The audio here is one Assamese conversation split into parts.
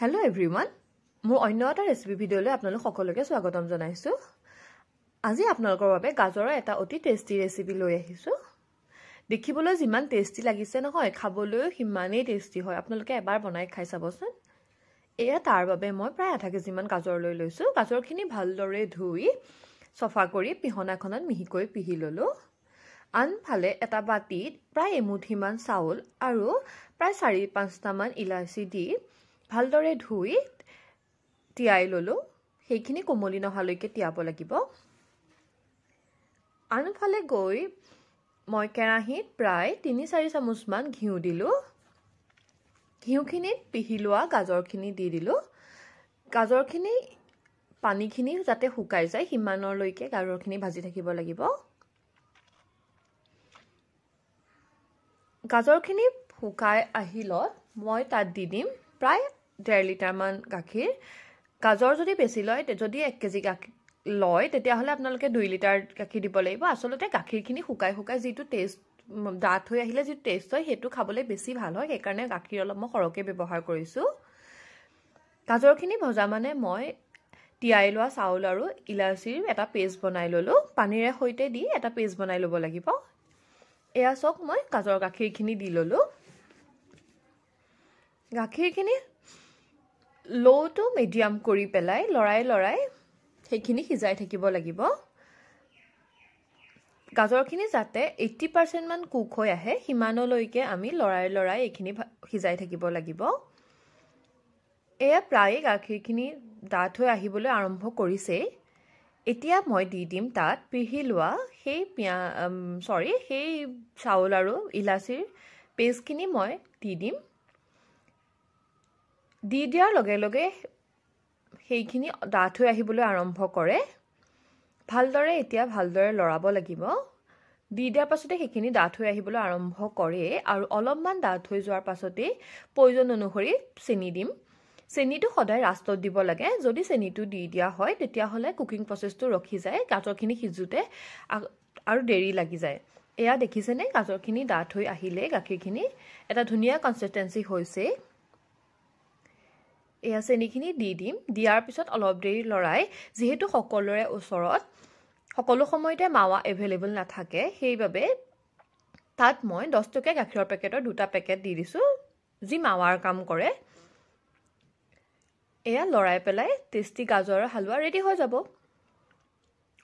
Hello everyone. মোৰ অন্য এটা ৰেচিপি ভিডিঅ'লৈ আপোনালোক সকলোকে স্বাগতম জনাইছো। আজি আপোনালোকৰ বাবে গাজৰৰ এটা অতি টেষ্টি ৰেচিপি লৈ আহিছো। দেখিবলৈ যিমান টেষ্টি লাগিছে নহয়, খাবলৈও সিমানেই টেষ্টি হয়। আপোনালোকে এবাৰ বনাই খাই চাবচোন। এয়া তাৰ বাবে মই প্ৰায় আধা কেজি মান গাজৰ লৈ লৈছো। গাজৰখিনি ভালদৰে ধুই সফা কৰি পিহনাখনত মিহিকৈ পিহি ললো। আনফালে এটা বাটিত প্ৰায় এমুঠি মান চাউল আৰু প্ৰায় 4-5টা মান ইলাচি দি ভালদৰে ধুই তিয়াই ললো। সেইখিনি কোমলি নহালৈকে তিয়াব লাগিব। আনফালে গৈ মই কেৰাহীত প্ৰায় 3-4 চামুচ মান ঘিউ দিলো। ঘিউখিনিত পিহি লোৱা গাজৰখিনি দি দিলো। গাজৰখিনি পানীখিনি যাতে শুকাই যায় সিমানলৈকে গাজৰখিনি ভাজি থাকিব লাগিব। গাজৰখিনি শুকাই আহিলত মই তাত দি দিম প্ৰায় 1.5 লিটাৰ মান গাখীৰ। গাজৰ যদি বেছি লয়, যদি 1 কেজি গাখীৰ লয় তেতিয়াহলে আপোনালোকে 2 লিটাৰ গাখীৰ দিব লাগিব। আসলতে গাখীৰখিনি শুকাই যিটো টেষ্ট ডাঠ হৈ আহিলে যিটো টেষ্ট হয় সেইটো খাবলৈ বেছি ভাল হয়। সেই কাৰণে গাখীৰ অলপ মই সৰহকৈ ব্যৱহাৰ কৰিছো। গাজৰখিনি ভজা মানে মই তিয়াই লোৱা চাউল আৰু ইলাচিৰ এটা পেষ্ট বনাই ললো। পানীৰে সৈতে দি এটা পেষ্ট বনাই লব লাগিব। এয়া চক মই গাজৰ গাখীৰখিনি দি ললো। গাখীৰখিনি লো টু মিডিয়াম কৰি পেলাই লৰাই সেইখিনি সিজাই থাকিব লাগিব। গাজৰখিনি যাতে 80% মান কুক হৈ আহে সিমানলৈকে আমি লৰাই এইখিনি সিজাই থাকিব লাগিব। এয়া প্ৰায় গাখীৰখিনি ডাঠ হৈ আহিবলৈ আৰম্ভ কৰিছে। এতিয়া মই দি দিম তাত পিহি লোৱা সেই চাউল আৰু ইলাচিৰ পেষ্টখিনি মই দি দিম। দি দিয়াৰ লগে সেইখিনি ডাঠ হৈ আহিবলৈ আৰম্ভ কৰে। ভালদৰে লৰাব লাগিব। দি দিয়াৰ পাছতে সেইখিনি ডাঠ হৈ আহিবলৈ আৰম্ভ কৰে আৰু অলপমান ডাঠ হৈ যোৱাৰ পাছতে প্ৰয়োজন অনুসৰি চেনি দিম। চেনিটো সদায় ৰাষ্টত দিব লাগে। যদি চেনিটো দি দিয়া হয় তেতিয়াহলে কুকিং প্ৰচেছটো ৰখি যায়, গাজৰখিনি সিজুতে আৰু দেৰি লাগি যায়। এয়া দেখিছেনে গাজৰখিনি ডাঠ হৈ আহিলে গাখীৰখিনি এটা ধুনীয়া কনসিস্টেন্সি হৈছে। এয়া চেনিখিনি দি দিম। দিয়াৰ পিছত অলপ দেৰি লৰাই, যিহেতু সকলোৰে ওচৰত সকলো সময়তে মাৱা এভেইলেবল নাথাকে সেইবাবে তাত মই 10 টকীয়া গাখীৰৰ পেকেটৰ 2টা পেকেট দি দিছো, যি মাৱাৰ কাম কৰে। এয়া লৰাই পেলাই টেষ্টি গাজৰৰ হালৱা ৰেডি হৈ যাব।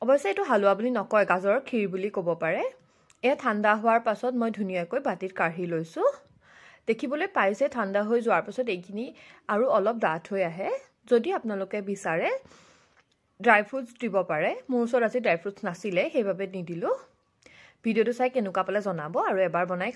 অৱশ্যে এইটো হালৱা বুলি নকয়, গাজৰৰ ক্ষীৰ বুলি ক'ব পাৰে। এয়া ঠাণ্ডা হোৱাৰ পাছত মই ধুনীয়াকৈ বাটিত কাঢ়ি লৈছো। দেখিবলৈ পাইছে ঠাণ্ডা হৈ যোৱাৰ পাছত এইখিনি আৰু অলপ ডাঠ হৈ আহে। যদি আপোনালোকে বিচাৰে ড্ৰাই ফ্ৰুটছ দিব পাৰে। মোৰ ওচৰত আজি ড্ৰাই ফ্ৰুটছ নাছিলে সেইবাবে নিদিলো। ভিডিঅ'টো চাই কেনেকুৱা পালে জনাব আৰু এবাৰ বনাই